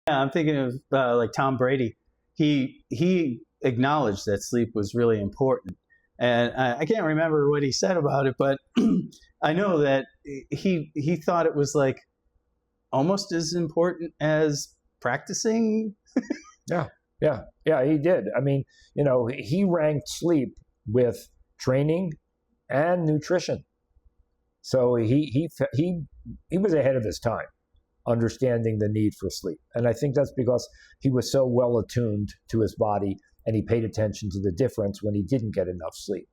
Yeah, I'm thinking of like Tom Brady. He acknowledged that sleep was really important, and I can't remember what he said about it, but I know that he thought it was like almost as important as practicing. Yeah, yeah, he did. I mean, he ranked sleep with training and nutrition. So he was ahead of his time, understanding the need for sleep. And I think that's because he was so well attuned to his body and he paid attention to the difference when he didn't get enough sleep.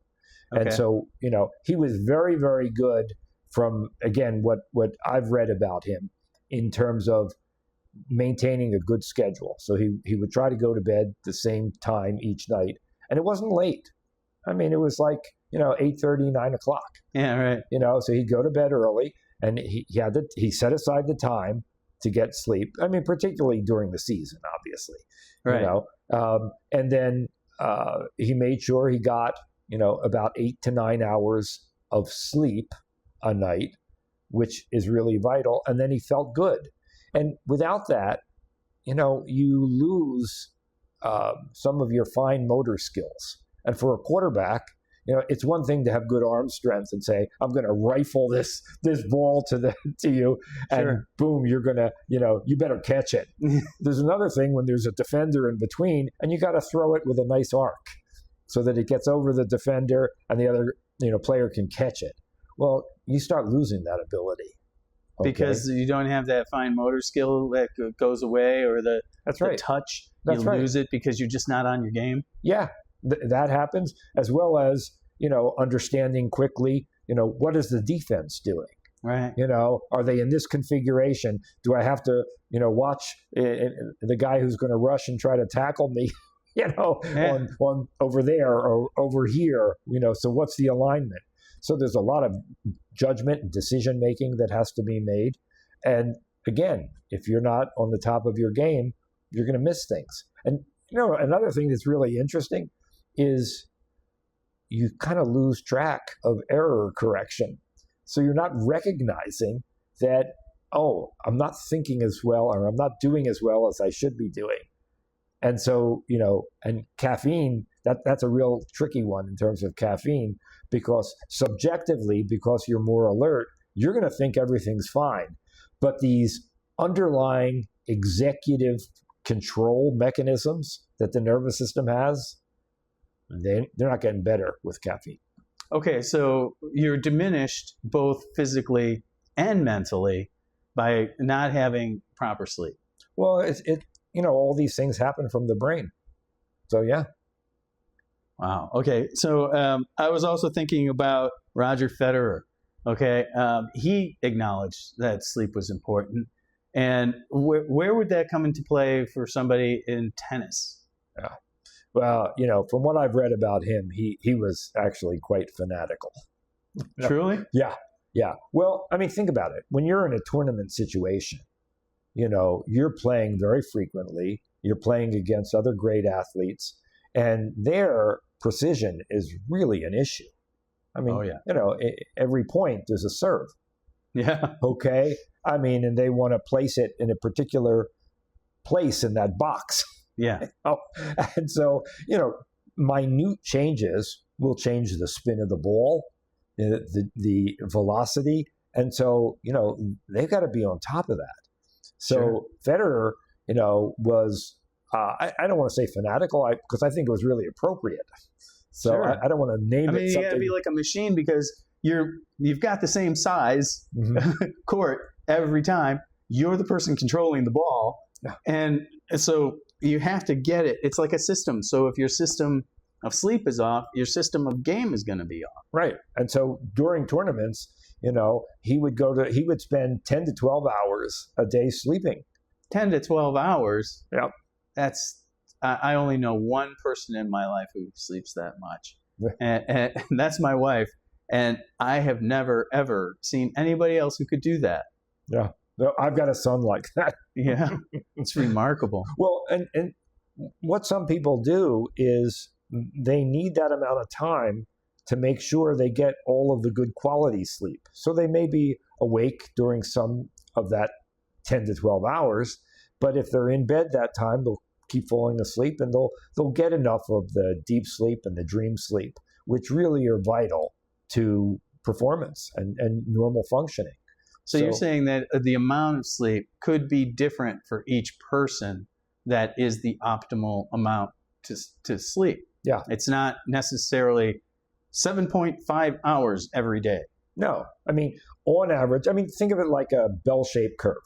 Okay. And so, he was very, very good from, again, what I've read about him in terms of maintaining a good schedule. So he would try to go to bed the same time each night. And it wasn't late. I mean, it was like, 8:30, 9 o'clock. Yeah, right. So he'd go to bed early, and he set aside the time to get sleep. I mean, particularly during the season, obviously. Right. And then he made sure he got, about 8 to 9 hours of sleep a night, which is really vital. And then he felt good. And without that, you lose some of your fine motor skills. And for a quarterback, it's one thing to have good arm strength and say, I'm going to rifle this ball to you, and sure. Boom, you're going to, you better catch it. There's another thing when there's a defender in between, and you got to throw it with a nice arc so that it gets over the defender and the other, player can catch it. Well, you start losing that ability. Okay. Because you don't have that fine motor skill that goes away, or the touch. That's right. Lose it because you're just not on your game. Yeah, that happens, as well as, understanding quickly, what is the defense doing? Right. Are they in this configuration? Do I have to, watch the guy who's going to rush and try to tackle me, on over there or over here? So what's the alignment? So there's a lot of judgment and decision making that has to be made. And again, if you're not on the top of your game, you're going to miss things. And another thing that's really interesting is you kind of lose track of error correction. So you're not recognizing that, I'm not thinking as well, or I'm not doing as well as I should be doing. And so, and caffeine, that's a real tricky one in terms of caffeine, because subjectively, because you're more alert, you're going to think everything's fine. But these underlying executive control mechanisms that the nervous system has, they're not getting better with caffeine. Okay, so you're diminished both physically and mentally by not having proper sleep. Well, all these things happen from the brain. So, yeah. Wow. Okay. So I was also thinking about Roger Federer. Okay. He acknowledged that sleep was important. And where would that come into play for somebody in tennis? Yeah. Well, from what I've read about him, he was actually quite fanatical. Truly? Yeah. Yeah. Well, I mean, think about it. When you're in a tournament situation, you're playing very frequently. You're playing against other great athletes, and their precision is really an issue. I mean, every point there's a serve. Yeah. Okay. I mean, and they want to place it in a particular place in that box. Yeah. And so, minute changes will change the spin of the ball, the velocity. And so, they've got to be on top of that. So Federer, was, I don't want to say fanatical, because I think it was really appropriate. So I don't want to name it something. You got to be like a machine, because you've got the same size court every time. You're the person controlling the ball. Yeah. And so you have to get it. It's like a system. So if your system of sleep is off, your system of game is going to be off. Right. And so during tournaments, he would spend 10 to 12 hours a day sleeping. 10 to 12 hours? Yep. I only know one person in my life who sleeps that much. And that's my wife. And I have never, ever seen anybody else who could do that. Yeah. No, I've got a son like that. Yeah. It's remarkable. Well, and what some people do is they need that amount of time to make sure they get all of the good quality sleep. So they may be awake during some of that 10 to 12 hours, But if they're in bed that time, they'll keep falling asleep, and they'll get enough of the deep sleep and the dream sleep, which really are vital to performance and normal functioning. So you're saying that the amount of sleep could be different for each person. That is the optimal amount to sleep. Yeah. It's not necessarily 7.5 hours every day. No. I mean, on average, think of it like a bell-shaped curve.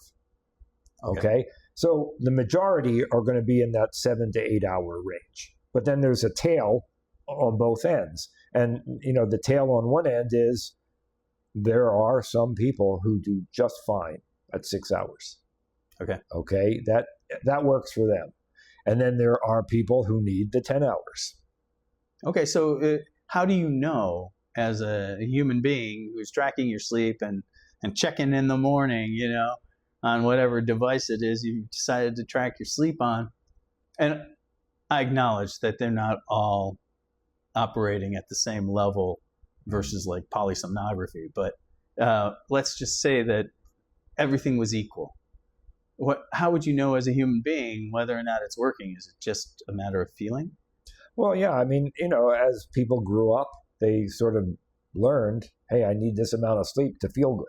Okay? So the majority are going to be in that 7 to 8 hour range. But then there's a tail on both ends. And, the tail on one end is there are some people who do just fine at 6 hours. Okay? That works for them. And then there are people who need the 10 hours. Okay, so how do you know, as a human being who's tracking your sleep and checking in the morning, on whatever device it is you decided to track your sleep on? And I acknowledge that they're not all operating at the same level versus like polysomnography, but let's just say that everything was equal. How would you know as a human being whether or not it's working? Is it just a matter of feeling? Well, yeah. As people grew up, they sort of learned, hey, I need this amount of sleep to feel good.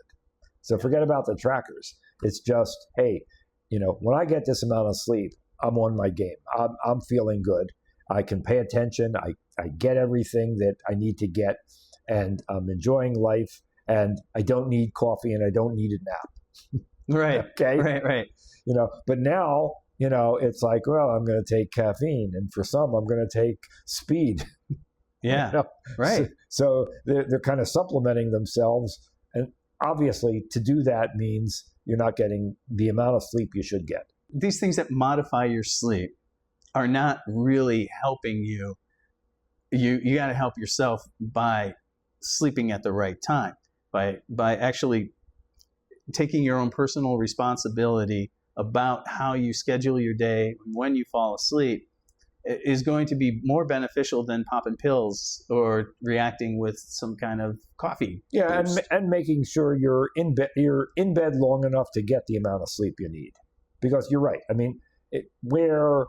So forget about the trackers. It's just, hey, when I get this amount of sleep, I'm on my game. I'm feeling good. I can pay attention. I get everything that I need to get, and I'm enjoying life, and I don't need coffee, and I don't need a nap. Right. Okay. Right. But now, it's like, well, I'm going to take caffeine, and for some, I'm going to take speed. Yeah. Right. So they're kind of supplementing themselves, and obviously, to do that means you're not getting the amount of sleep you should get. These things that modify your sleep are not really helping you. You got to help yourself by sleeping at the right time, by actually taking your own personal responsibility about how you schedule your day, when you fall asleep, is going to be more beneficial than popping pills or reacting with some kind of coffee. Yeah, and making sure you're in bed long enough to get the amount of sleep you need. Because you're right. Where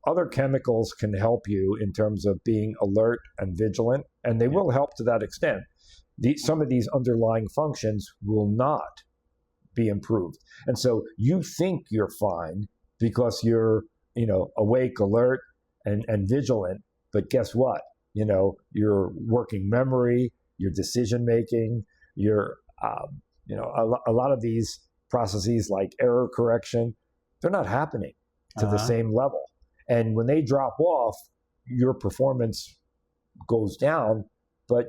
other chemicals can help you in terms of being alert and vigilant, and they will help to that extent. Some of these underlying functions will not be improved. And so you think you're fine because you're, awake, alert, and vigilant. But guess what? Your working memory, your decision making, your, a lot of these processes like error correction, they're not happening to the same level. And when they drop off, your performance goes down, but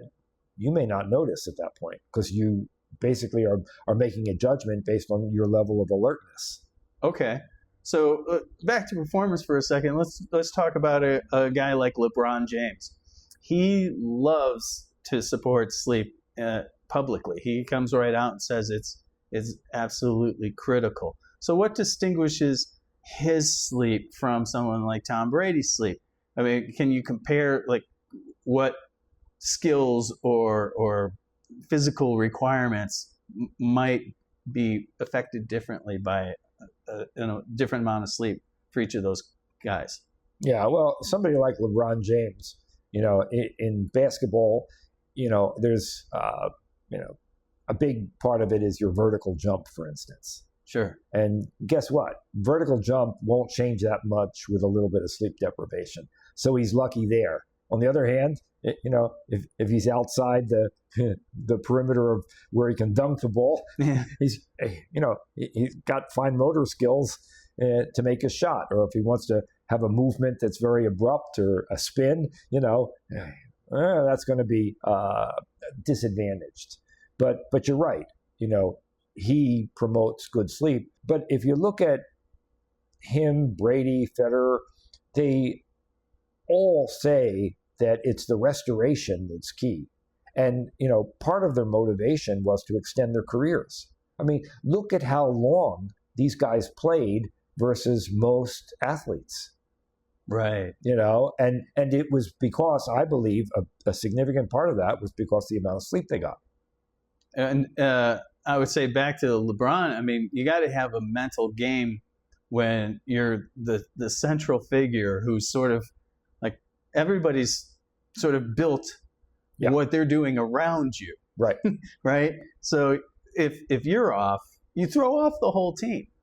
you may not notice at that point because you basically are making a judgment based on your level of alertness. Okay. So back to performance for a second. Let's talk about a guy like LeBron James. He loves to support sleep publicly. He comes right out and says it's absolutely critical. So what distinguishes his sleep from someone like Tom Brady's sleep? Can you compare what skills or physical requirements might be affected differently by a different amount of sleep for each of those guys? Yeah, well, somebody like LeBron James, in basketball, there's, a big part of it is your vertical jump, for instance. Sure. And guess what? Vertical jump won't change that much with a little bit of sleep deprivation. So he's lucky there. On the other hand, if he's outside the perimeter of where he can dunk the ball, he's got fine motor skills to make a shot. Or if he wants to have a movement that's very abrupt or a spin, that's going to be disadvantaged. But you're right. He promotes good sleep. But if you look at him, Brady, Federer, they all say that it's the restoration that's key. And, part of their motivation was to extend their careers. Look at how long these guys played versus most athletes. Right. And it was because, I believe, a significant part of that was because the amount of sleep they got. And I would say back to LeBron, you got to have a mental game when you're the central figure who's sort of like everybody's sort of built what they're doing around you. Right. Right. So if you're off, you throw off the whole team.